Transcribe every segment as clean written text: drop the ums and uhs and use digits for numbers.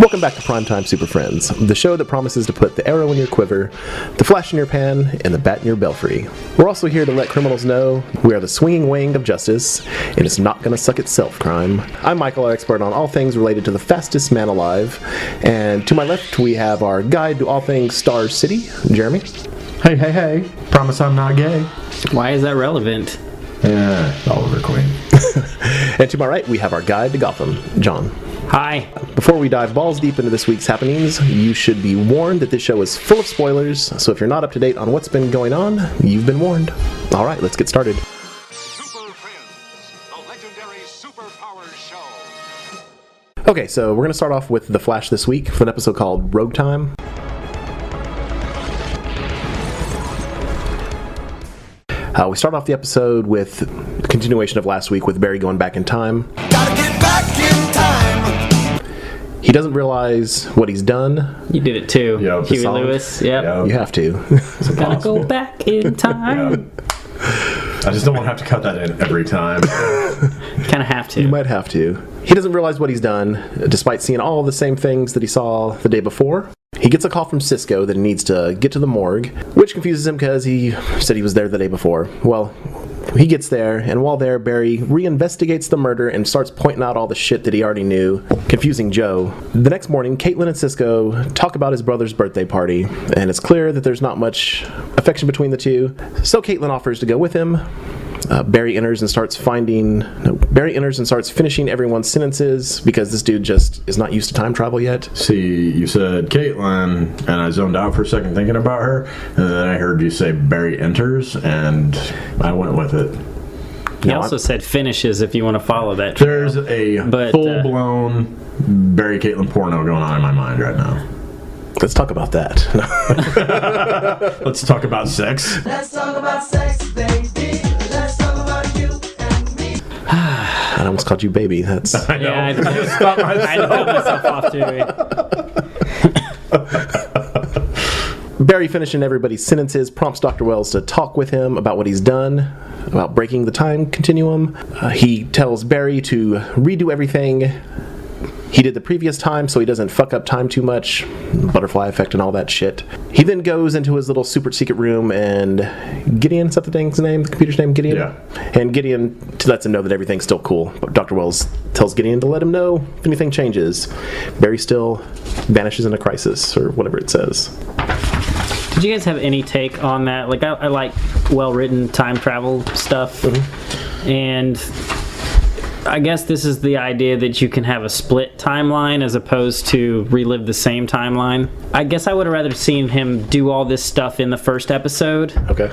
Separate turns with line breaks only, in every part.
Welcome back to Primetime Super Friends, the show that promises to put the arrow in your quiver, the flash in your pan, and the bat in your belfry. We're also here to let criminals know we are the swinging wing of justice, and it's not going to suck itself, crime. I'm Michael, our expert on all things related to the fastest man alive, and to my left we have our guide to all things Star City, Jeremy.
Hey, promise I'm not gay.
Why is that relevant?
Oliver Queen.
And to my right we have our guide to Gotham, John.
Hi.
Before we dive balls deep into this week's happenings, you should be warned that this show is full of spoilers, so if you're not up to date on what's been going on, you've been warned. Alright, let's get started.
Super Friends, the legendary superpowers show.
Okay, so we're going to start off with The Flash this week with an episode called Rogue Time. We start off the episode with a continuation of last week with Barry going back in time.
Gotta get back in time.
He doesn't realize what he's done.
You did it too.
Yep.
Huey
Song.
Lewis. Yep.
You have to.
Gotta go back in time.
I just don't want to have to cut that in every time.
Kind of have to.
You might have to. He doesn't realize what he's done, despite seeing all the same things that he saw the day before. He gets a call from Cisco that he needs to get to the morgue, which confuses him because he said he was there the day before. Well, he gets there, and while there, Barry reinvestigates the murder and starts pointing out all the shit that he already knew, confusing Joe. The next morning, Caitlin and Cisco talk about his brother's birthday party, and it's clear that there's not much affection between the two, so Caitlin offers to go with him. Barry enters and starts finishing everyone's sentences because this dude just is not used to time travel yet.
See, you said Caitlin, and I zoned out for a second thinking about her, and then I heard you say Barry enters, and I went with it.
He also said finishes if you want to follow that.
There's a full-blown Barry Caitlin porno going on in my mind right now.
Let's talk about that.
Let's talk about sex.
Let's talk about sex, baby. Let's talk about you and me.
I almost called you baby. That's
I know.
Yeah,
I just stopped
myself off too.
Barry finishing everybody's sentences prompts Dr. Wells to talk with him about what he's done, about breaking the time continuum. He tells Barry to redo everything he did the previous time so he doesn't fuck up time too much, butterfly effect and all that shit. He then goes into his little super secret room, and Gideon, is that the thing's name, the computer's name, Gideon?
Yeah.
And Gideon lets him know that everything's still cool, but Dr. Wells tells Gideon to let him know if anything changes. Barry still vanishes in a crisis, or whatever it says.
Did you guys have any take on that? Like, I like well-written time travel stuff, and I guess this is the idea that you can have a split timeline as opposed to relive the same timeline. I guess I would have rather seen him do all this stuff in the first episode
Okay.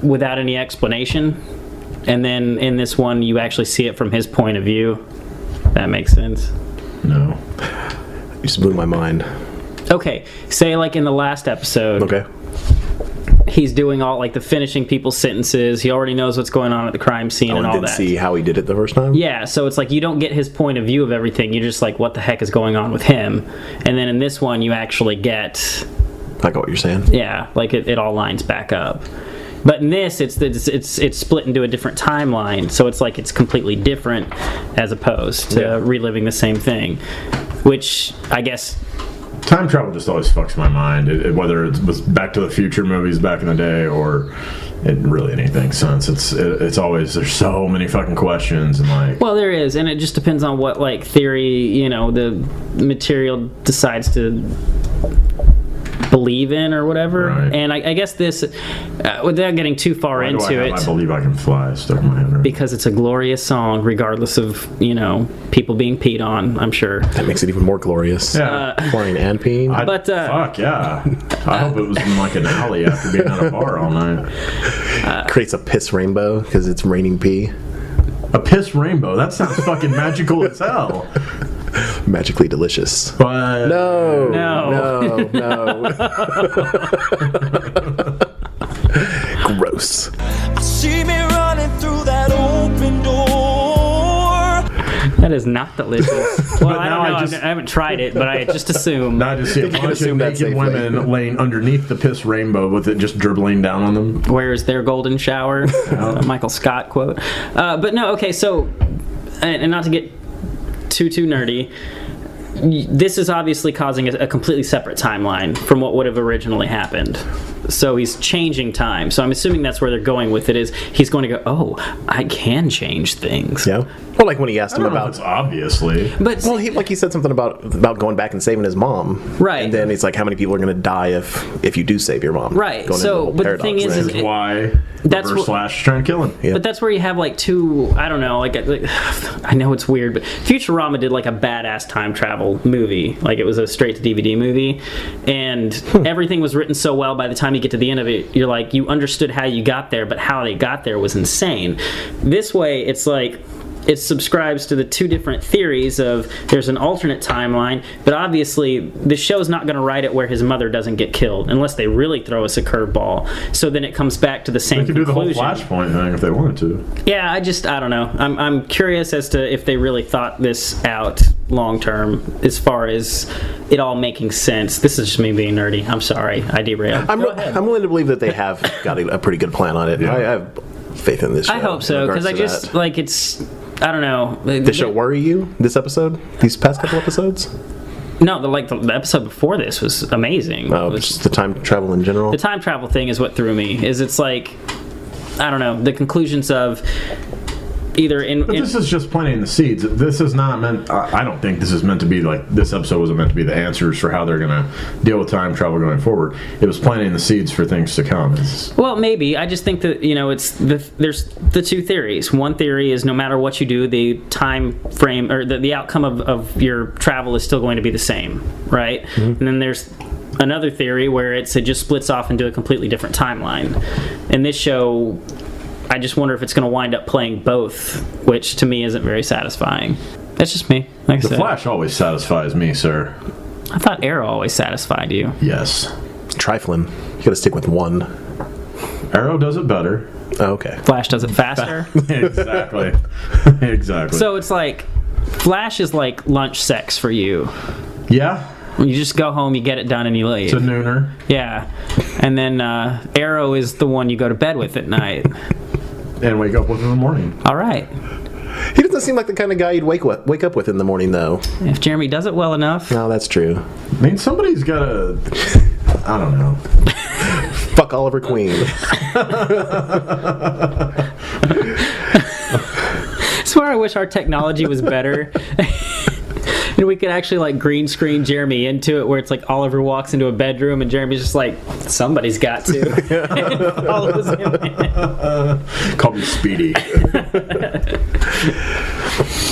without any explanation, and then in this one you actually see it from his point of view. That makes sense.
No.
You just blew my mind.
Okay, say like in the last episode,
Okay.
he's doing all like the finishing people's sentences. He already knows what's going on at the crime scene and all
didn't
that.
see how he did it the first time?
Yeah, so it's like you don't get his point of view of everything. You're just like, what the heck is going on with him? And then in this one, you actually get,
I got what you're saying.
yeah, like it all lines back up. But in this, it's split into a different timeline, so it's like it's completely different as opposed to reliving the same thing, which I guess.
Time travel just always fucks my mind, whether it was Back to the Future movies back in the day or it really anything since. It's always, there's so many fucking questions and like...
Well, there is, and it just depends on what like theory, the material decides to believe in or whatever.
Right.
And I guess this, without getting too far
Why do
into
I
it,
Believe I Can Fly stuck in my head. Right?
because it's a glorious song, regardless of people being peed on. I'm sure.
That makes it even more glorious.
Yeah.
Flying and peeing.
Fuck yeah. I hope it was in like an alley after being at a bar all night.
Creates a piss rainbow because it's raining pee.
A piss rainbow? That sounds fucking magical as hell.
Magically delicious.
But
No. Gross.
See me running through that open door.
That is not delicious. Well, I
now
don't know.
I just-
I haven't tried it, but I just assume.
Now I just see a bunch of
assume that
naked
safely.
women laying underneath the piss rainbow with it just dribbling down on them.
Where is their golden shower? A Michael Scott quote. But no, okay, so, and not to get too nerdy, this is obviously causing a completely separate timeline from what would have originally happened. So he's changing time. So I'm assuming that's where they're going with it, is he's going to go, oh, I can change things.
Yeah. Well, like when he asked
I
him
don't know if
about...
it's obviously.
But
Well, he said something about going back and saving his mom.
Right.
And then he's like, how many people are going to die if you do save your mom?
Right.
Going into
So,
whole
but the
paradox
thing is
thing.
it-
Why
That's
Reverse
what-
Flash is trying to kill him.
Yeah.
But that's where you have like two, I don't know, like I know it's weird, but Futurama did like a badass time travel movie. Like it was a straight to DVD movie, and everything was written so well by the time you get to the end of it, you're like, you understood how you got there, but how they got there was insane. This way, it's like, it subscribes to the two different theories of there's an alternate timeline, but obviously the show's not going to write it where his mother doesn't get killed unless they really throw us a curveball. So then it comes back to the same
They could do the whole
conclusion.
Flashpoint thing if they wanted to.
Yeah, I don't know. I'm curious as to if they really thought this out long term as far as it all making sense. This is just me being nerdy. I'm sorry. I derailed.
I'm willing to believe that they have got a pretty good plan on it.
Yeah.
I have faith in this show.
I hope so, because I just, like, it's... I don't know.
Did the show worry you, this episode? These past couple episodes?
No, the episode before this was amazing.
Oh,
It was-
just the time travel in general?
the time travel thing is what threw me. It's like, I don't know, the conclusions of either in
This is just planting the seeds. This is not meant. I don't think this is meant to be like this episode wasn't meant to be the answers for how they're going to deal with time travel going forward. It was planting the seeds for things to come.
well, maybe. I just think that, it's there's the two theories. One theory is no matter what you do, the time frame or the outcome of your travel is still going to be the same, right? And then there's another theory where it just splits off into a completely different timeline. And this show, I just wonder if it's going to wind up playing both, which to me isn't very satisfying. That's just me. Like I
The
said,
Flash always satisfies me, sir.
I thought Arrow always satisfied you.
Yes.
Trifling. You gotta stick with one.
Arrow does it better.
Oh, okay.
Flash does it faster.
Exactly. Exactly.
So it's like, Flash is like lunch sex for you.
yeah,
You just go home, you get it done, and you leave.
it's a nooner.
Yeah. And then Arrow is the one you go to bed with at night.
And wake up with in the morning.
All right.
He doesn't seem like the kind of guy you'd wake up with in the morning, though.
If Jeremy does it well enough.
No, that's true.
I mean, somebody's got to. I don't know.
Fuck Oliver Queen.
I swear I wish our technology was better. And we could actually like green screen Jeremy into it where it's like Oliver walks into a bedroom and Jeremy's just like, somebody's got to. And follows him in.
Call me Speedy.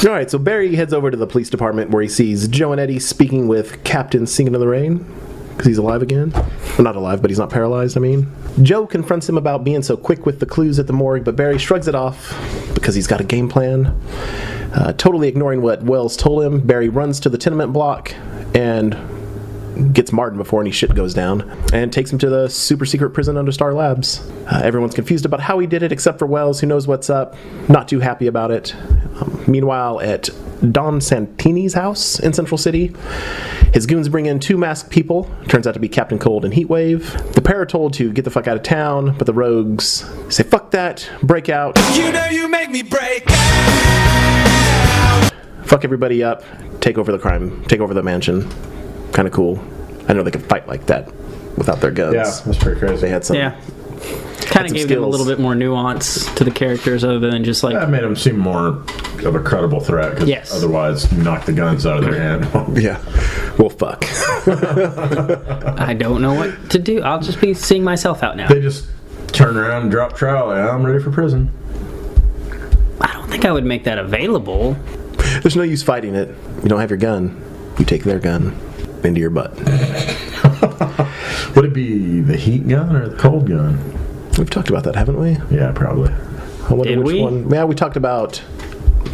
All right, so Barry heads over to the police department where he sees Joe and Eddie speaking with Captain Singing in the Rain, because he's alive again. Well, not alive, but he's not paralyzed, I mean. Joe confronts him about being so quick with the clues at the morgue, but Barry shrugs it off because he's got a game plan. Totally ignoring what Wells told him, Barry runs to the tenement block and gets Martin before any shit goes down and takes him to the super secret prison under Star Labs. Everyone's confused about how he did it except for Wells, who knows what's up, not too happy about it. Meanwhile, at Don Santini's house in Central City, his goons bring in two masked people. Turns out to be Captain Cold and Heatwave. The pair are told to get the fuck out of town, but the rogues say fuck that, break out.
You know you make me break out.
Fuck everybody up, take over the crime, take over the mansion. Kind of cool. I know they could fight like that without their guns.
Yeah, that's pretty crazy.
They had some.
Yeah. Kind of
some
gave them a
skills.
little bit more nuance to the characters other than just like,
That made him seem more of a credible threat, because
Yes.
otherwise, knock the guns out of their hand.
Yeah. Well, fuck.
I don't know what to do. I'll just be seeing myself out now.
They just turn around and drop trowel. Like, I'm ready for prison.
I don't think I would make that available.
There's no use fighting it. You don't have your gun. You take their gun into your butt.
Would it be the heat gun or the cold gun?
We've talked about that, haven't we?
Yeah, probably.
I wonder
Did
which
we?
one. Yeah, we talked about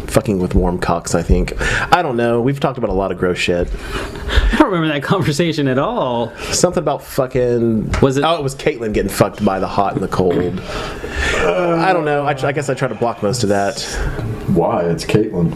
fucking with warm cocks, I think. I don't know. We've talked about a lot of gross shit.
I don't remember that conversation at all.
Something about fucking...
Was it-
Oh, it was Caitlin getting fucked by the hot and the cold. I don't know. I guess I try to block most of that.
Why? It's Caitlin.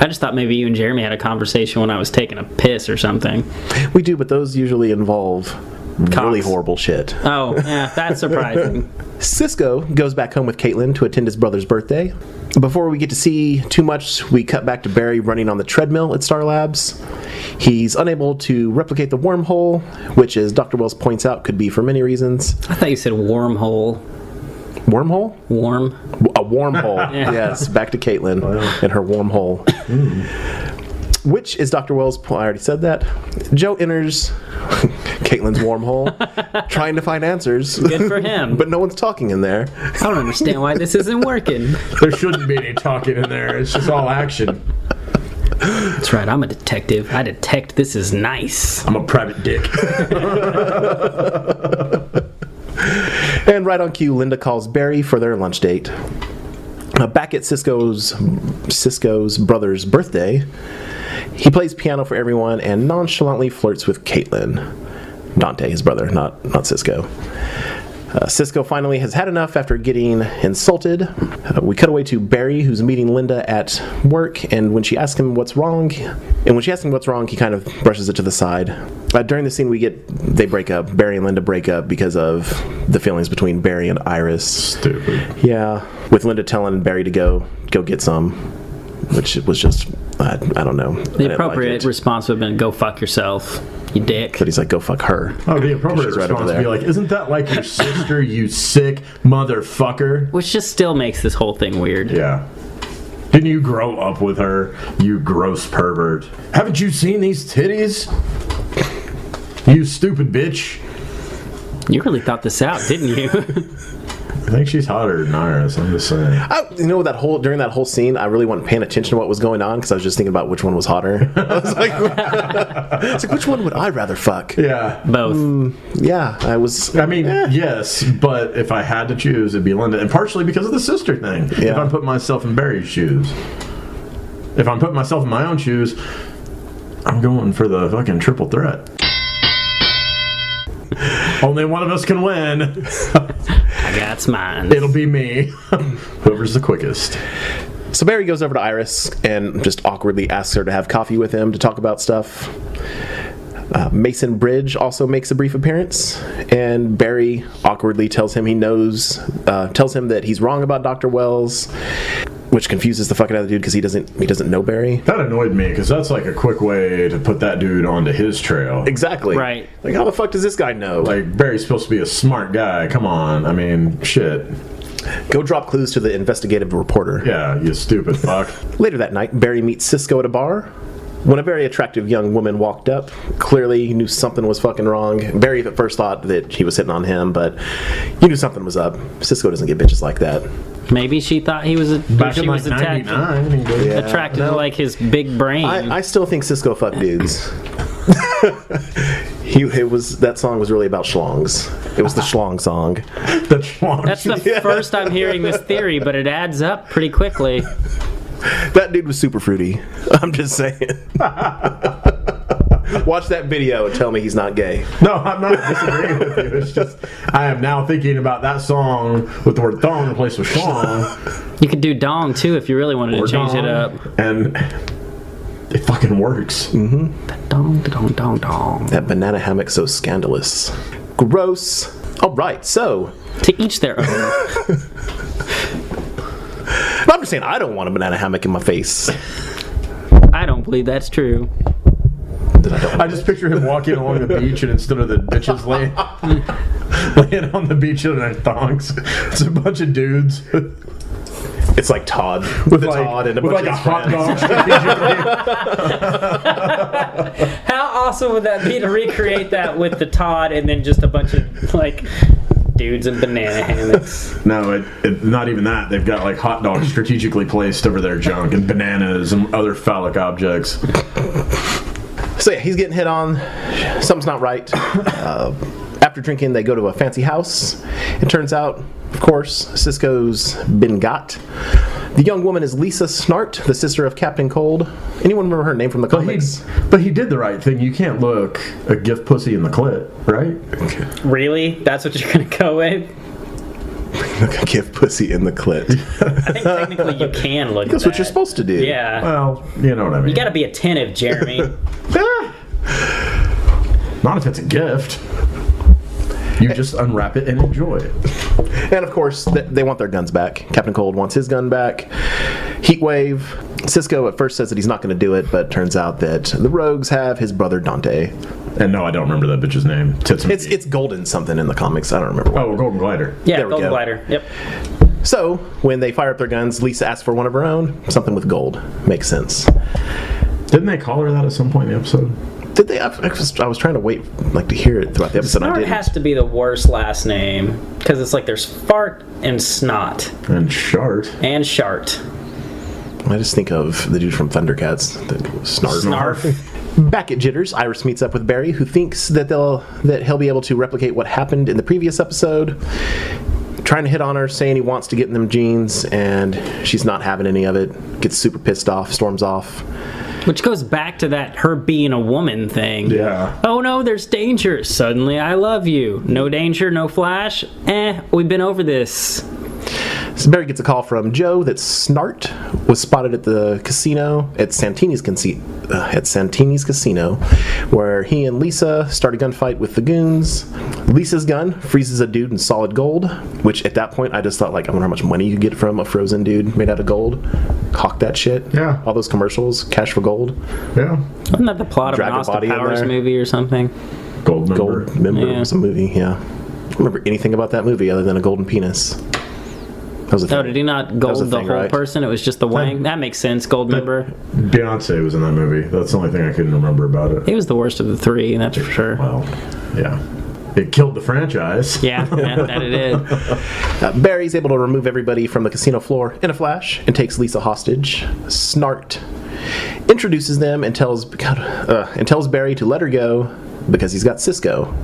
I just thought maybe you and Jeremy had a conversation when I was taking a piss or something.
We do, but those usually involve really
Cocks.
horrible shit.
Oh, yeah, that's surprising.
Cisco goes back home with Caitlin to attend his brother's birthday. Before we get to see too much, we cut back to Barry running on the treadmill at Star Labs. He's unable to replicate the wormhole, which, as Dr. Wells points out, could be for many reasons.
I thought you said wormhole.
Wormhole?
Warm.
A wormhole. Yes, back to Caitlin and her wormhole. Which is Dr. Wells' point. I already said that. Joe enters Caitlin's wormhole, trying to find answers.
Good for him.
But no one's talking in there.
I don't understand why this isn't working.
There shouldn't be any talking in there. It's just all action.
That's right, I'm a detective. I detect this is nice.
I'm a private dick.
And right on cue, Linda calls Barry for their lunch date. Back at Cisco's brother's birthday, he plays piano for everyone and nonchalantly flirts with Caitlin. Dante, his brother, not Cisco. Cisco finally has had enough after getting insulted. We cut away to Barry, who's meeting Linda at work, and when she asks him what's wrong, he kind of brushes it to the side. During the scene, they break up. Barry and Linda break up because of the feelings between Barry and Iris.
Stupid.
Yeah, with Linda telling Barry to go get some, which was just, I don't know.
The appropriate response would have been, go fuck yourself, you dick.
But he's like, go fuck her.
Oh, the appropriate
She's right
response
over
would be
there.
like, isn't that like your sister, you sick motherfucker?
Which just still makes this whole thing weird.
Yeah. Didn't you grow up with her, you gross pervert? Haven't you seen these titties? You stupid bitch.
You really thought this out, didn't you?
I think she's hotter than Iris, I'm just saying.
During that whole scene, I really wasn't paying attention to what was going on because I was just thinking about which one was hotter. I was like, which one would I rather fuck?
Yeah.
Both.
Yeah, I was.
I mean, yes, but if I had to choose, it'd be Linda. And partially because of the sister thing.
Yeah.
If I'm putting myself in Barry's shoes. If I'm putting myself in my own shoes, I'm going for the fucking triple threat. Only one of us can win.
I got mine.
It'll be me. Whoever's the quickest.
So Barry goes over to Iris and just awkwardly asks her to have coffee with him to talk about stuff. Mason Bridge also makes a brief appearance, and Barry awkwardly tells him that he's wrong about Dr. Wells, which confuses the fucking out of the dude because he doesn't know Barry.
That annoyed me because that's like a quick way to put that dude onto his trail.
Exactly.
Right.
Like, how the fuck does this guy know?
Like, Barry's supposed to be a smart guy. Come on. I mean, shit.
Go drop clues to the investigative reporter.
Yeah, you stupid fuck.
Later that night, Barry meets Cisco at a bar. When a very attractive young woman walked up, clearly he knew something was fucking wrong. Barry at first thought that he was hitting on him, but he knew something was up. Cisco doesn't get bitches like that.
Maybe she thought he was
Back in like
attracted
99. He did.
Yeah.
to like his big brain.
I still think Cisco fucked dudes. That song was really about schlongs. It was the schlong song.
That's wrong.
That's the first I'm hearing this theory, but it adds up pretty quickly.
That dude was super fruity. I'm just saying. Watch that video and tell me he's not gay.
No, I'm not disagreeing with you. It's just I am now thinking about that song with the word thong replaced with schlong.
You could do dong too if you really wanted to change it up.
And it fucking works.
Mm-hmm.
Dong, dong, dong, dong.
That banana hammock so scandalous. Gross. All right, so
To each their own.
I'm just saying I don't want a banana hammock in my face.
I don't believe that's true.
I just picture him walking along the beach, and instead of the bitches laying on the beach in their thongs, it's a bunch of dudes
It's like Todd
with
Todd and a
with
bunch
like
of
a hot
friends.
dog strategically.
How awesome would that be to recreate that with the Todd and then just a bunch of like dudes in banana hammocks?
No, not even that. They've got like hot dogs strategically placed over their junk and bananas and other phallic objects.
So yeah, he's getting hit on. Something's not right. After drinking, they go to a fancy house. It turns out, of course, Cisco's been got. The young woman is Lisa Snart, the sister of Captain Cold. Anyone remember her name from the comics?
But he did the right thing. You can't look a gift pussy in the clit, right?
Really? That's what you're gonna go with?
Give pussy in the clit.
I think technically you can look at
That's
that.
what you're supposed to do.
Yeah.
Well, you know what I mean.
You gotta be attentive, Jeremy.
Not if it's a gift. You just unwrap it and enjoy it.
And of course, they want their guns back. Captain Cold wants his gun back. Heatwave. Cisco at first says that he's not going to do it, but turns out that the rogues have his brother Dante.
And no, I don't remember that bitch's name. Tits and
It's Golden something in the comics. I don't remember.
Oh, Golden Glider.
Yeah,
There we
Golden
go.
Glider. Yep.
So, when they fire up their guns, Lisa asks for one of her own. Something with gold. Makes sense.
Didn't they call her that at some point in the episode?
Did they? I was trying to wait to hear it throughout the episode. I
Snart
didn't.
has to be the worst last name because it's like there's fart and snot
And Shart.
and shart.
I just think of the dude from Thundercats, the Snarf.
Snarf.
Back at Jitters, Iris meets up with Barry, who thinks that he'll be able to replicate what happened in the previous episode. Trying to hit on her, saying he wants to get in them jeans, and she's not having any of it. Gets super pissed off, storms off.
Which goes back to that her being a woman thing.
Yeah.
Oh no, there's danger. Suddenly I love you. No danger, no Flash. We've been over this.
So Barry gets a call from Joe that Snart was spotted at the casino at Santini's casino, where he and Lisa start a gunfight with the goons. Lisa's gun freezes a dude in solid gold, which at that point I just thought, like, I wonder how much money you get from a frozen dude made out of gold. Hawk that shit.
Yeah.
All those commercials, cash for gold.
Yeah.
Wasn't that the plot
Drag
of
a
an Austin
body in
Powers
there.
movie or something?
Gold member.
Gold member
Yeah.
was a movie, yeah. I don't remember anything about that movie other than a golden penis. That was a thing.
Oh, did he not
was a
gold the
thing,
whole
right?
person? It was just the wang? That makes sense, gold member.
Beyonce was in that movie. That's the only thing I couldn't remember about it.
He was the worst of the three, that's for sure.
Well, yeah. It killed the franchise.
Yeah, that it did.
Barry's able to remove everybody from the casino floor in a flash and takes Lisa hostage. Snart introduces them and tells Barry to let her go because he's got Cisco.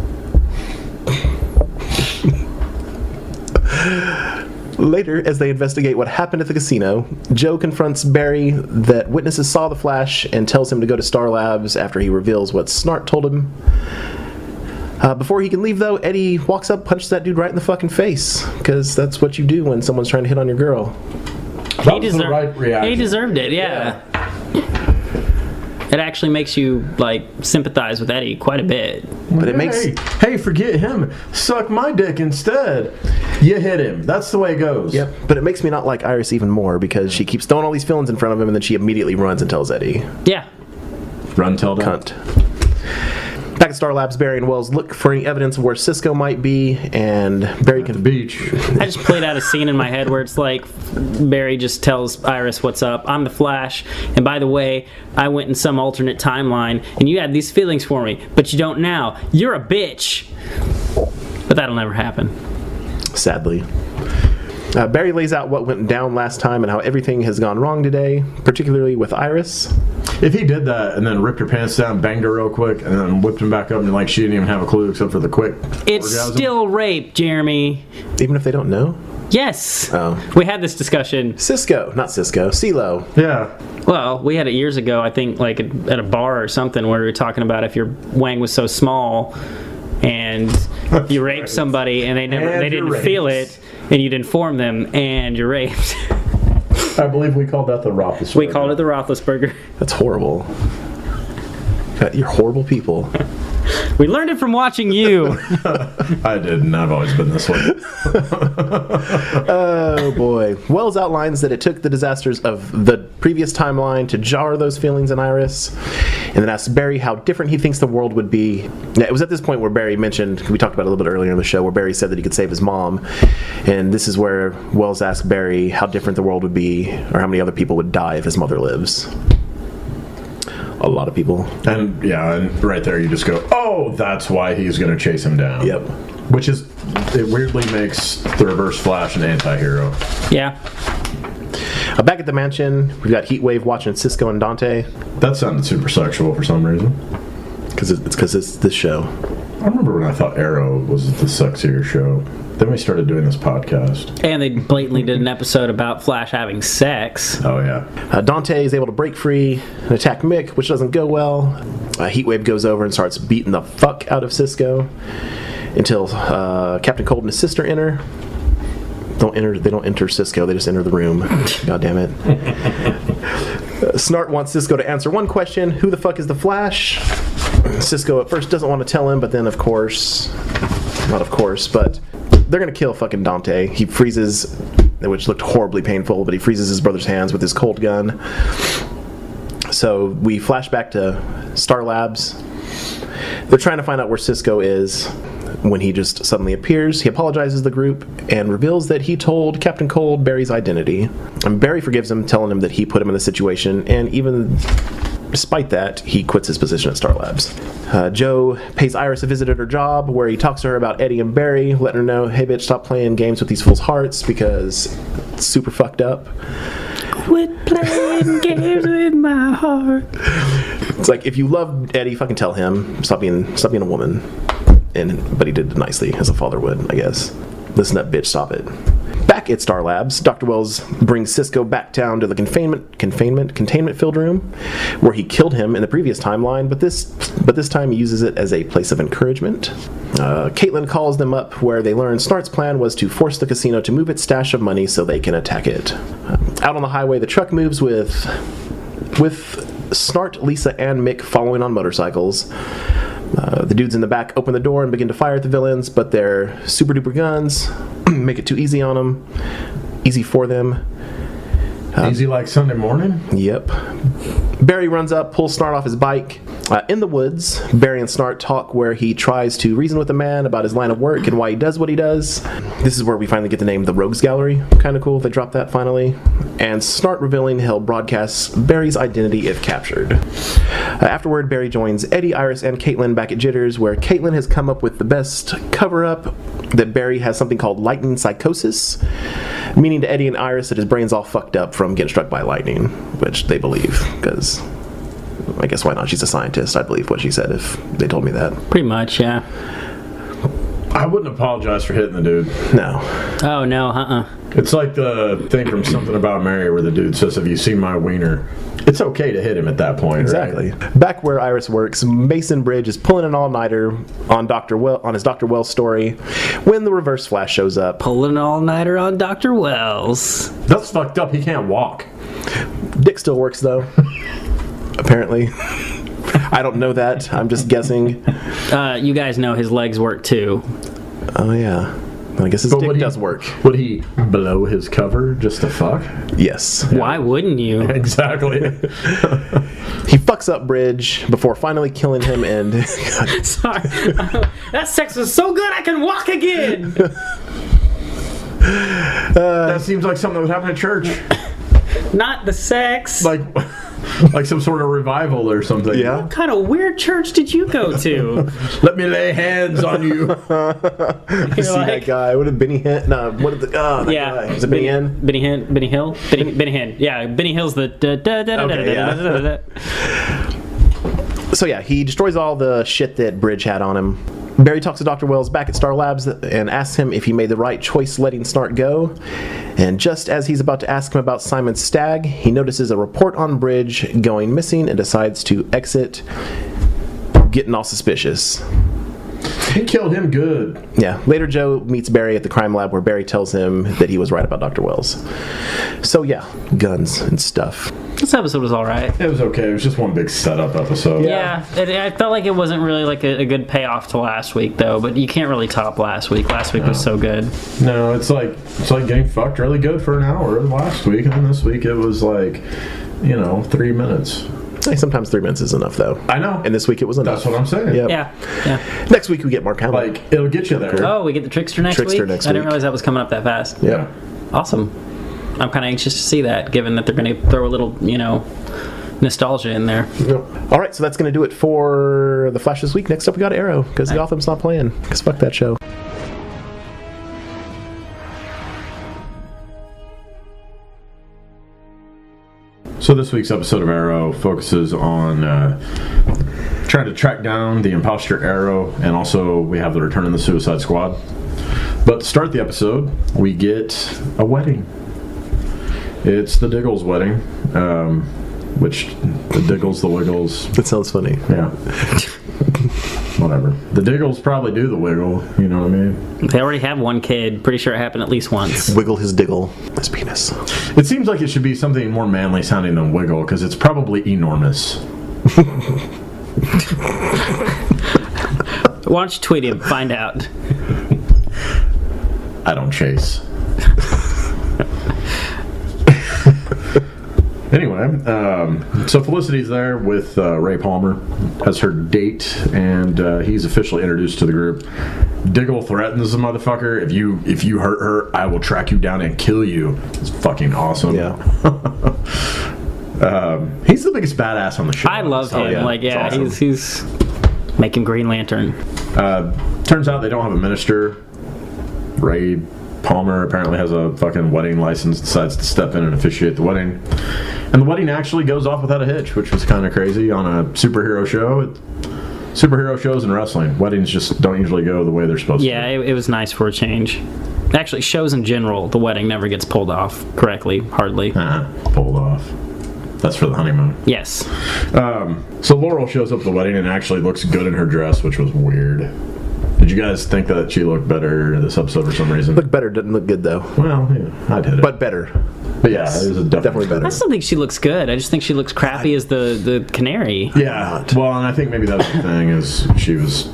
Later, as they investigate what happened at the casino, Joe confronts Barry that witnesses saw the Flash and tells him to go to Star Labs after he reveals what Snart told him. Before he can leave, though, Eddie walks up, punches that dude right in the fucking face, because that's what you do when someone's trying to hit on your girl.
That was the right reaction.
He deserved it, yeah. It actually makes you, like, sympathize with Eddie quite a bit.
But it makes...
Hey, forget him. Suck my dick instead. You hit him. That's the way it goes.
Yep, but it makes me not like Iris even more, because she keeps throwing all these villains in front of him, and then she immediately runs and tells Eddie.
Yeah.
Run, tell that.
Cunt. Back at Star Labs, Barry and Wells look for any evidence of where Cisco might be, and Barry
The
can...
beach.
I just played out a scene in my head where it's like Barry just tells Iris what's up. I'm the Flash, and by the way, I went in some alternate timeline, and you had these feelings for me, but you don't now. You're a bitch. But that'll never happen.
Sadly. Barry lays out what went down last time and how everything has gone wrong today, particularly with Iris.
If he did that and then ripped her pants down, banged her real quick, and then whipped him back up and like she didn't even have a clue except for the quick
It's
orgasm.
still rape, Jeremy.
Even if they don't know?
Yes.
Oh.
We had this discussion.
Cisco, not Cisco, CeeLo.
Yeah.
Well, we had it years ago, I think, like at a bar or something, where we were talking about if your wang was so small and you raped somebody and they
And
didn't
you're
feel
raped.
it, and you'd inform them and you're raped.
I believe we called that the Roethlisberger.
We called it the Roethlisberger.
That's horrible. God, you're horrible people.
We learned it from watching you.
I did, and I've always been this way.
Oh boy. Wells outlines that it took the disasters of the previous timeline to jar those feelings in Iris, and then asks Barry how different he thinks the world would be. Now, it was at this point where Barry mentioned, we talked about it a little bit earlier in the show, where Barry said that he could save his mom, and this is where Wells asked Barry how different the world would be, or how many other people would die if his mother lives. A lot of people.
And yeah, and right there you just go, oh, that's why he's going to chase him down.
Yep.
Which is, it weirdly makes the Reverse Flash an anti-hero.
Yeah.
Back at the mansion, we've got Heatwave watching Cisco and Dante,
That sounded super sexual for some reason.
because it's this show.
I remember when I thought Arrow was the sexier show. Then we started doing this podcast.
And they blatantly did an episode about Flash having sex.
Oh, yeah.
Dante is able to break free and attack Mick, which doesn't go well. Heatwave goes over and starts beating the fuck out of Cisco until Captain Cold and his sister enter. They don't enter Cisco, they just enter the room. God damn it. Snart wants Cisco to answer one question: who the fuck is the Flash? Cisco at first doesn't want to tell him, but then of course, not of course, but they're gonna kill fucking Dante. He freezes which looked horribly painful, but he freezes his brother's hands with his cold gun. So we flash back to Star Labs. They're trying to find out where Cisco is when he just suddenly appears. He apologizes to the group and reveals that he told Captain Cold Barry's identity. And Barry forgives him, telling him that he put him in the situation, and even despite that, he quits his position at Star Labs. Joe pays Iris a visit at her job, where he talks to her about Eddie and Barry, letting her know, hey bitch, stop playing games with these fools' hearts, because it's super fucked up.
Quit playing games with my heart.
It's like, if you love Eddie, fucking tell him, stop being a woman. But he did it nicely, as a father would, I guess. Listen up, bitch, stop it. Back at Star Labs, Dr. Wells brings Cisco back down to the containment-filled room, where he killed him in the previous timeline, but this time he uses it as a place of encouragement. Caitlin calls them up, where they learn Snart's plan was to force the casino to move its stash of money so they can attack it. Out on the highway, the truck moves with Snart, Lisa, and Mick following on motorcycles. The dudes in the back open the door and begin to fire at the villains, but their super duper guns make it too easy on them. Easy for them.
Easy like Sunday morning?
Yep. Barry runs up, pulls Snart off his bike. In the woods, Barry and Snart talk, where he tries to reason with the man about his line of work and why he does what he does. This is where we finally get the name The Rogues Gallery. Kind of cool if they dropped that finally. And Snart revealing he'll broadcast Barry's identity if captured. Afterward, Barry joins Eddie, Iris, and Caitlin back at Jitters, where Caitlin has come up with the best cover-up that Barry has something called lightning psychosis, meaning to Eddie and Iris that his brain's all fucked up from getting struck by lightning, which they believe, because I guess why not? She's a scientist. I'd believe what she said if they told me that.
Pretty much, yeah.
I wouldn't apologize for hitting the dude.
No.
Oh, no,
It's like the thing from Something About Mary where the dude says, have you seen my wiener? It's okay to hit him at that point,
Exactly.
right?
Back where Iris works, Mason Bridge is pulling an all-nighter on his Dr. Wells story when the Reverse Flash shows up.
Pulling an all-nighter on Dr. Wells.
That's fucked up. He can't walk.
Dick still works, though. Apparently. I don't know that. I'm just guessing.
You guys know his legs work, too.
Oh, yeah. I guess his dick does work.
Would he blow his cover just to fuck?
Yes.
Why wouldn't you?
Exactly.
He fucks up Bridge before finally killing him and...
Sorry. That sex was so good I can walk again!
That seems like something that would happen at church.
Not the sex.
Like some sort of revival or something.
Yeah.
What kind of weird church did you go to?
Let me lay hands on you.
You see that guy? What did Benny Hinn? No, what did the... Oh, that
Yeah.
guy. Is it Benny Hinn?
Benny Hill? Benny Hinn. Yeah, Benny Hill's the...
So yeah, he destroys all the shit that Bridge had on him. Barry talks to Dr. Wells back at Star Labs and asks him if he made the right choice letting Snart go. And just as he's about to ask him about Simon Stagg, he notices a report on Bridge going missing and decides to exit, getting all suspicious.
He killed him good.
Yeah. Later, Joe meets Barry at the crime lab, where Barry tells him that he was right about Dr. Wells. So yeah, guns and stuff.
This episode was alright.
It was okay. It was just one big setup episode.
Yeah, I felt like it wasn't really like a good payoff to last week, though. But you can't really top last week. Last week was so good.
No, it's like getting fucked really good for an hour last week, and then this week it was like, 3 minutes.
Hey, sometimes 3 minutes is enough, though.
I know.
And this week it was enough.
That's what I'm saying.
Yep.
Yeah.
Next week we get Mark Hamill.
Like, it'll get you there.
Oh, we get the Trickster next week? I didn't realize that was coming up that fast.
Yeah.
Awesome. I'm kind of anxious to see that, given that they're going to throw a little, nostalgia in there.
Yep. All right, so that's going to do it for The Flash this week. Next up, we got Arrow, because Gotham's not playing. Because fuck that show.
So this week's episode of Arrow focuses on trying to track down the imposter Arrow, and also we have the return of the Suicide Squad. But to start the episode, we get a wedding. It's the Diggles wedding, which the Diggles, the Wiggles.
That sounds funny.
Yeah. Whatever. The Diggles probably do the wiggle, you know what I mean?
They already have one kid. Pretty sure it happened at least once.
Wiggle his diggle. His penis.
It seems like it should be something more manly sounding than wiggle, because it's probably enormous.
Why don't you tweet him? Find out.
I don't chase. Anyway, so Felicity's there with Ray Palmer as her date, and he's officially introduced to the group. Diggle threatens the motherfucker. If you hurt her, I will track you down and kill you. It's fucking awesome.
Yeah.
He's the biggest badass on the show.
I love him.
yeah.
Like, yeah,
It's awesome.
he's making Green Lantern.
Turns out they don't have a minister. Ray Palmer apparently has a fucking wedding license, decides to step in and officiate the wedding. And the wedding actually goes off without a hitch, which was kind of crazy on a superhero show. Superhero shows and wrestling, weddings just don't usually go the way they're supposed
Yeah,
to.
it was nice for a change. Actually, shows in general, the wedding never gets pulled off correctly, hardly.
Pulled off. That's for the honeymoon.
Yes.
So Laurel shows up at the wedding and actually looks good in her dress, which was weird. Did you guys think that she looked better this episode for some reason?
Look better, didn't look good though.
Well, yeah, I'd hit it.
But better.
But yeah, it was
Definitely better.
I still think she looks good. I just think she looks crappy as the canary.
Yeah, well, and I think maybe that's the thing is she was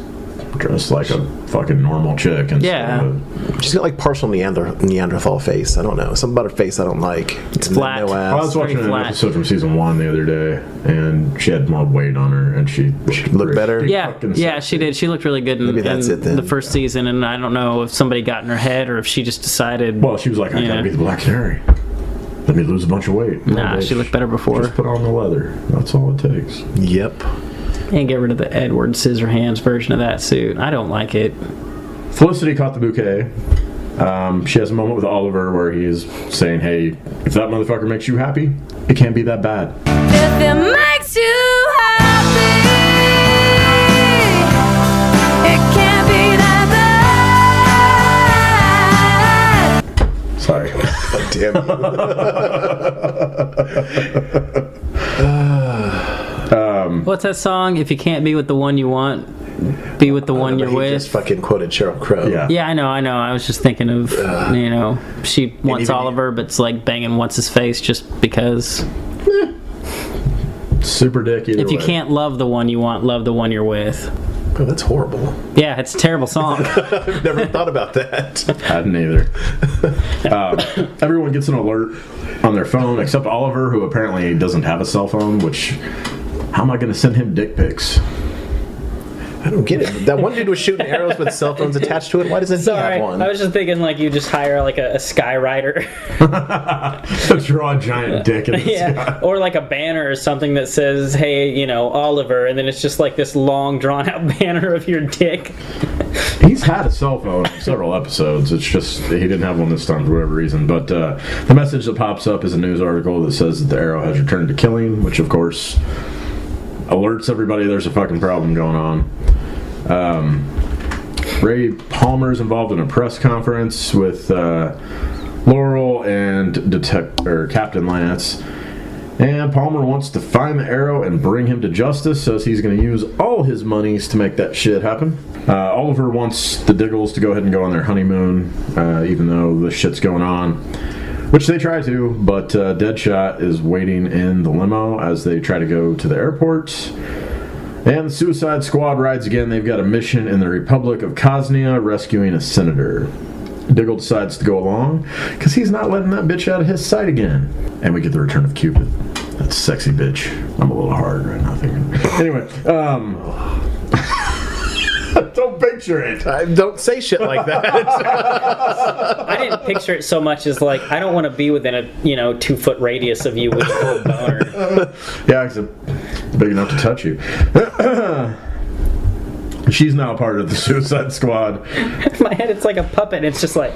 dressed like a fucking normal chick. And
Yeah.
She's got like partial Neanderthal face. I don't know. Something about her face I don't like. It's
flat.
No
I
ass.
was watching
very
an
flat.
episode from season 1 the other day, and she had more weight on her, and she
looked better?
pretty
Yeah,
fucking
yeah,
sexy.
she did. She looked really good in,
Maybe that's
in
it then.
the first season, and I don't know if somebody got in her head or if she just decided.
Well, she was like, I
Yeah.
gotta be the Black Canary. Let me lose a bunch of weight.
Nah,
No,
she
bitch.
looked better before.
Just put on the leather. That's all it takes.
Yep.
And get rid of the Edward Scissorhands version of that suit. I don't like it.
Felicity caught the bouquet. She has a moment with Oliver where he's saying, hey, if that motherfucker makes you happy, it can't be that bad.
If it makes you happy, it can't be that bad.
Sorry.
Damn.
What's that song? If you can't be with the one you want, be with the one you're
He
with.
just fucking quoted Sheryl Crow.
Yeah.
Yeah, I know. I was just thinking of, she wants
even-
Oliver, but it's like banging what's his face just because.
Super dick either
If you
way.
can't love the one you want, love the one you're with.
Oh, that's horrible.
Yeah, it's a terrible song.
Never thought about that.
Hadn't either. Everyone gets an alert on their phone except Oliver, who apparently doesn't have a cell phone, which, how am I going to send him dick pics?
I don't get it. That one dude was shooting arrows with cell phones attached to it. Why doesn't he
Sorry,
have one?
I was just thinking like you just hire like a skywriter.
Draw a giant dick in the
Yeah,
sky.
or like a banner or something that says, hey, Oliver, and then it's just like this long drawn out banner of your dick.
He's had a cell phone in several episodes. It's just he didn't have one this time for whatever reason. But the message that pops up is a news article that says that the arrow has returned to killing, which of course alerts everybody there's a fucking problem going on. Ray Palmer is involved in a press conference with Laurel and Captain Lance. And Palmer wants to find the arrow and bring him to justice, says he's going to use all his monies to make that shit happen. Oliver wants the Diggles to go ahead and go on their honeymoon, even though the shit's going on. Which they try to, but Deadshot is waiting in the limo as they try to go to the airport. And the Suicide Squad rides again. They've got a mission in the Republic of Kosnia rescuing a senator. Diggle decides to go along because he's not letting that bitch out of his sight again. And we get the return of Cupid. That sexy bitch. I'm a little hard right now thinking. Anyway, don't picture it.
Don't say shit like that.
I didn't picture it so much as like I don't want to be within a 2-foot radius of you with a full boner.
Yeah, because it's big enough to touch you. She's now a part of the Suicide Squad.
In my head, it's like a puppet. And it's just like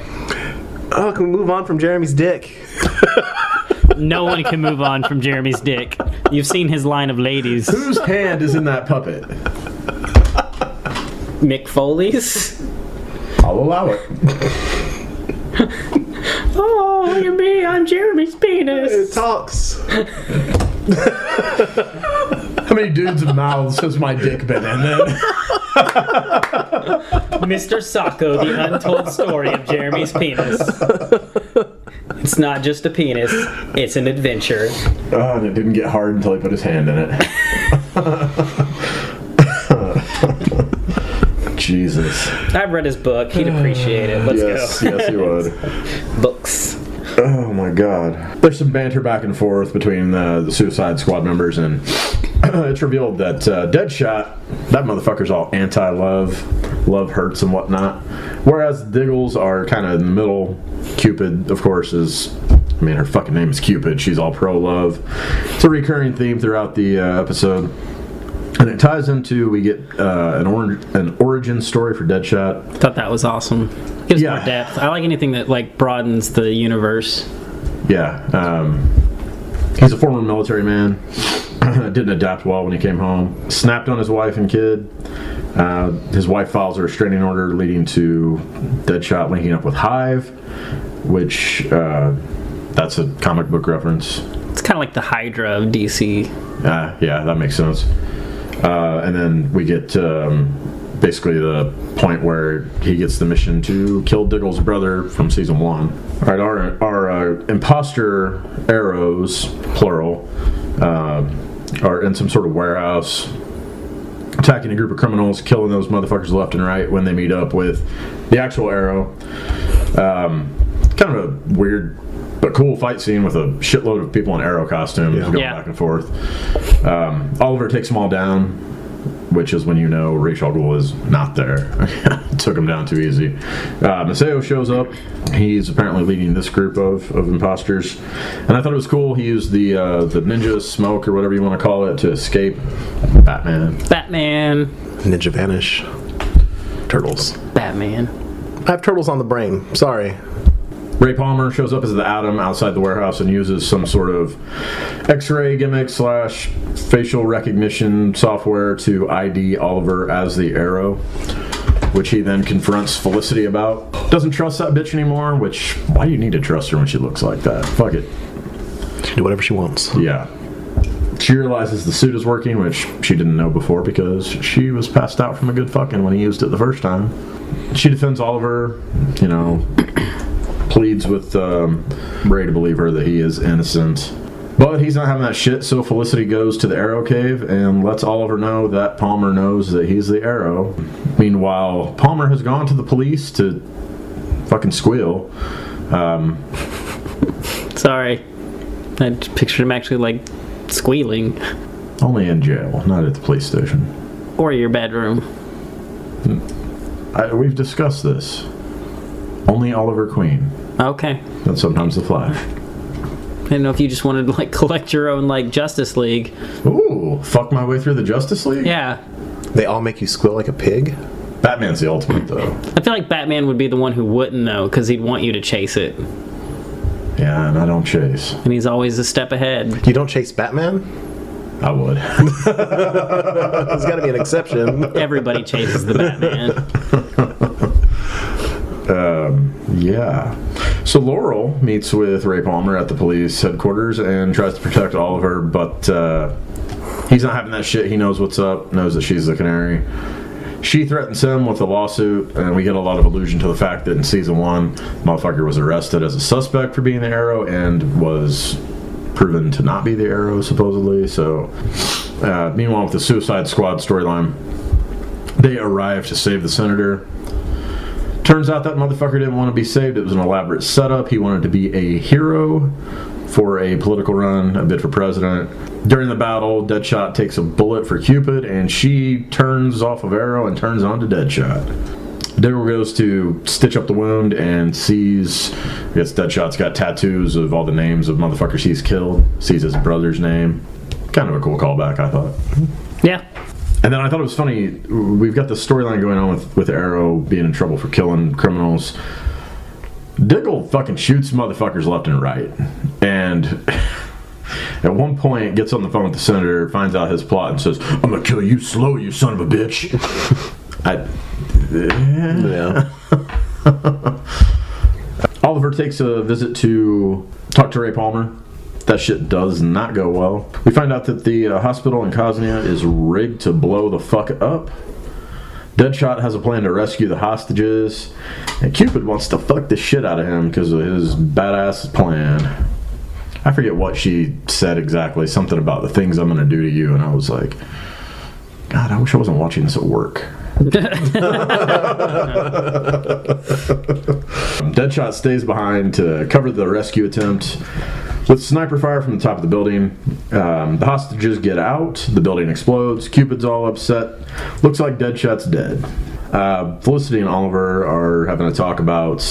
Oh, can we move on from Jeremy's dick?
no one can move on from Jeremy's dick. You've seen his line of ladies.
Whose hand is in that puppet?
Mick Foley's.
I'll allow it.
Oh, look at me! I'm Jeremy's penis.
It talks.
How many dudes' mouths has my dick been in then?
Mr. Sacco, the untold story of Jeremy's penis. It's not just a penis; it's an adventure.
Oh, and it didn't get hard until he put his hand in it. Jesus.
I've read his book. He'd appreciate it. Let's
Yes,
go.
yes, he would.
Books.
Oh my god. There's some banter back and forth between the Suicide Squad members, and it's revealed that Deadshot, that motherfucker's all anti-love, love hurts and whatnot. Whereas Diggles are kind of in the middle. Cupid, of course, her fucking name is Cupid. She's all pro-love. It's a recurring theme throughout the episode. And it ties into, we get an origin story for Deadshot.
I thought that was awesome. Gives more depth. I like anything that like broadens the universe.
Yeah. He's a former military man. Didn't adapt well when he came home. Snapped on his wife and kid. His wife files a restraining order, leading to Deadshot linking up with Hive, which that's a comic book reference.
It's kind of like the Hydra of DC.
Yeah, that makes sense. And then we get basically the point where he gets the mission to kill Diggle's brother from season 1. All right, our imposter arrows, plural, are in some sort of warehouse, attacking a group of criminals, killing those motherfuckers left and right when they meet up with the actual Arrow. Kind of a weird but cool fight scene with a shitload of people in Arrow costumes going back and forth. Oliver takes them all down, which is when you know Ra's al Ghul is not there. Took him down too easy. Maseo shows up. He's apparently leading this group of imposters, and I thought it was cool. He used the ninja smoke or whatever you want to call it to escape. Batman.
Ninja vanish. Turtles.
Batman.
I have turtles on the brain. Sorry.
Ray Palmer shows up as the Atom outside the warehouse and uses some sort of X-ray gimmick / facial recognition software to ID Oliver as the Arrow, which he then confronts Felicity about. Doesn't trust that bitch anymore, which, why do you need to trust her when she looks like that? Fuck it.
She can do whatever she wants.
Yeah. She realizes the suit is working, which she didn't know before because she was passed out from a good fucking when he used it the first time. She defends Oliver, pleads with Ray to believe her that he is innocent. But he's not having that shit, so Felicity goes to the Arrow Cave and lets Oliver know that Palmer knows that he's the Arrow. Meanwhile, Palmer has gone to the police to fucking squeal.
Sorry. I just pictured him actually, like, squealing.
Only in jail, not at the police station.
Or your bedroom.
We've discussed this. Only Oliver Queen.
Okay.
That's sometimes the Flash.
I didn't know if you just wanted to, like, collect your own, like, Justice League.
Ooh, fuck my way through the Justice League?
Yeah.
They all make you squeal like a pig?
Batman's the ultimate, though.
I feel like Batman would be the one who wouldn't, though, because he'd want you to chase it.
Yeah, and I don't chase.
And he's always a step ahead.
You don't chase Batman?
I would.
There's got to be an exception.
Everybody chases the Batman.
Yeah. So Laurel meets with Ray Palmer at the police headquarters and tries to protect Oliver, but he's not having that shit. He knows what's up, knows that she's the canary. She threatens him with a lawsuit, and we get a lot of allusion to the fact that in season 1, motherfucker was arrested as a suspect for being the Arrow and was proven to not be the Arrow, supposedly. So, meanwhile, with the Suicide Squad storyline, they arrive to save the senator. Turns out that motherfucker didn't want to be saved. It was an elaborate setup. He wanted to be a hero for a political run, a bid for president. During the battle, Deadshot takes a bullet for Cupid, and she turns off of Arrow and turns on to Deadshot. Diggle goes to stitch up the wound and sees, I guess Deadshot's got tattoos of all the names of motherfuckers he's killed, sees his brother's name. Kind of a cool callback, I thought.
Yeah.
And then I thought it was funny, we've got the storyline going on with Arrow being in trouble for killing criminals. Diggle fucking shoots motherfuckers left and right. And at one point gets on the phone with the senator, finds out his plot, and says, "I'm gonna kill you slow, you son of a bitch."
Yeah.
Oliver takes a visit to talk to Ray Palmer. That shit does not go well. We find out that the hospital in Cosnia is rigged to blow the fuck up. Deadshot has a plan to rescue the hostages, and Cupid wants to fuck the shit out of him because of his badass plan. I forget what she said exactly, something about the things I'm going to do to you, and I was like, God, I wish I wasn't watching this at work. Deadshot stays behind to cover the rescue attempt. With sniper fire from the top of the building, the hostages get out. The building explodes. Cupid's all upset. Looks like Deadshot's dead. Felicity and Oliver are having a talk about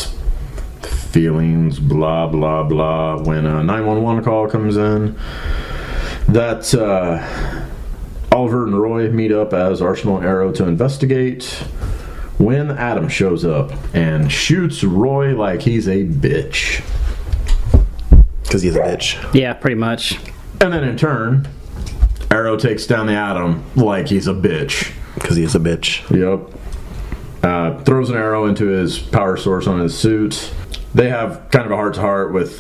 feelings, blah, blah, blah, when a 911 call comes in. That Oliver and Roy meet up as Arsenal and Arrow to investigate when Adam shows up and shoots Roy like he's a bitch.
Because he's a bitch.
Yeah, pretty much.
And then in turn, Arrow takes down the Atom like he's a bitch.
Because he is a bitch.
Yep. Throws an arrow into his power source on his suit. They have kind of a heart-to-heart with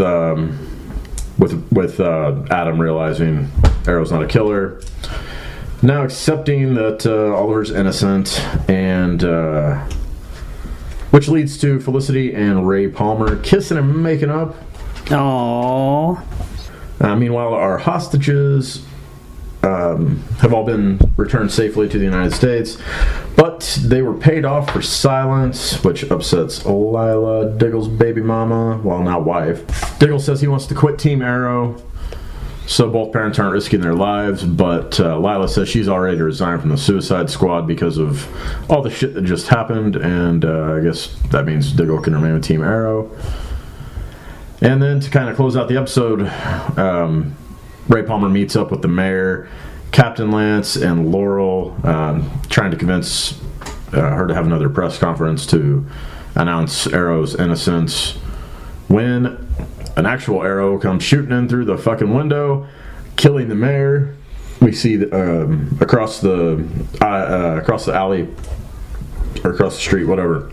Adam realizing Arrow's not a killer. Now accepting that Oliver's innocent, and which leads to Felicity and Ray Palmer kissing and making up.
Aww.
Meanwhile, our hostages have all been returned safely to the United States, but they were paid off for silence, which upsets Lila, Diggle's baby mama, well, not wife. Diggle says he wants to quit Team Arrow, so both parents aren't risking their lives, but Lila says she's all ready to resign from the Suicide Squad because of all the shit that just happened, and I guess that means Diggle can remain with Team Arrow. And then to kind of close out the episode, Ray Palmer meets up with the mayor, Captain Lance, and Laurel, trying to convince her to have another press conference to announce Arrow's innocence. When an actual Arrow comes shooting in through the fucking window, killing the mayor, we see across the alley, or across the street, whatever,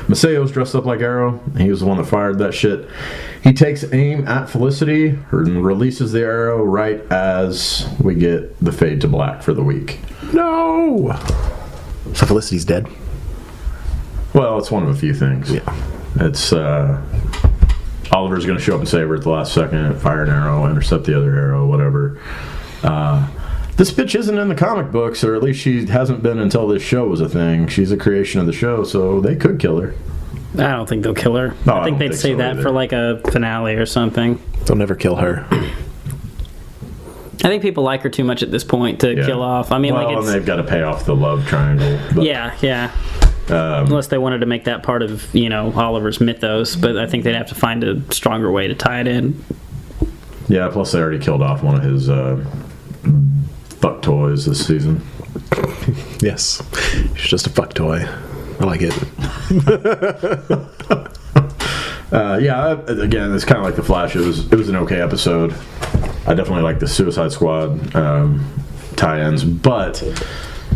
Maceo's dressed up like Arrow. He was the one that fired that shit. He takes aim at Felicity and releases the arrow right as we get the fade to black for the week.
No! So Felicity's dead?
Well, it's one of a few things.
Yeah.
It's Oliver's going to show up and save her at the last second, fire an arrow, intercept the other arrow, whatever. This bitch isn't in the comic books, or at least she hasn't been until this show was a thing. She's a creation of the show, so they could kill her.
I don't think they'll kill her.
No,
I think they'd save that
either.
for like a finale or something.
They'll never kill her.
I think people like her too much at this point to kill off. I mean,
well,
like it's,
and they've got to pay off the love triangle. But,
yeah. Unless they wanted to make that part of, Oliver's mythos, but I think they'd have to find a stronger way to tie it in.
Yeah, plus they already killed off one of his fuck toys this season.
Yes. She's just a fuck toy. I like it.
Again, it's kind of like The Flash. It was an okay episode. I definitely like the Suicide Squad tie-ins, but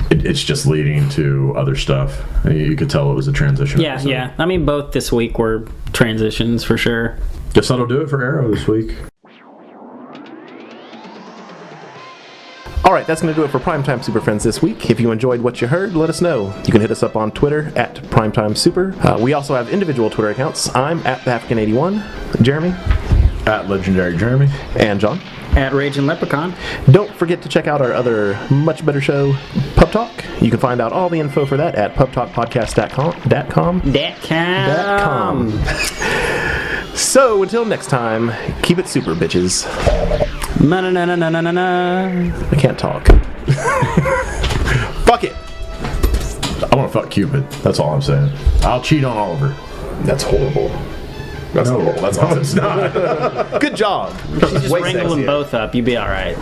it's just leading to other stuff. You could tell it was a transition episode.
Yeah. I mean, both this week were transitions for sure.
Guess that'll do it for Arrow this week.
Alright, that's going to do it for Primetime Super Friends this week. If you enjoyed what you heard, let us know. You can hit us up on Twitter at Primetime Super. We also have individual Twitter accounts. I'm at TheAfrican81. Jeremy.
At Legendary Jeremy.
And John.
At Raging Leprechaun.
Don't forget to check out our other much better show, Pub Talk. You can find out all the info for that at pubtalkpodcast.com. So, until next time, keep it super, bitches.
Na-na-na-na-na-na-na.
I can't talk. Fuck it.
I want to fuck Cupid. That's all I'm saying. I'll cheat on Oliver.
That's horrible. That's horrible. That's
No, it's not.
Good job.
Just wrangle them both up. You'd be all right.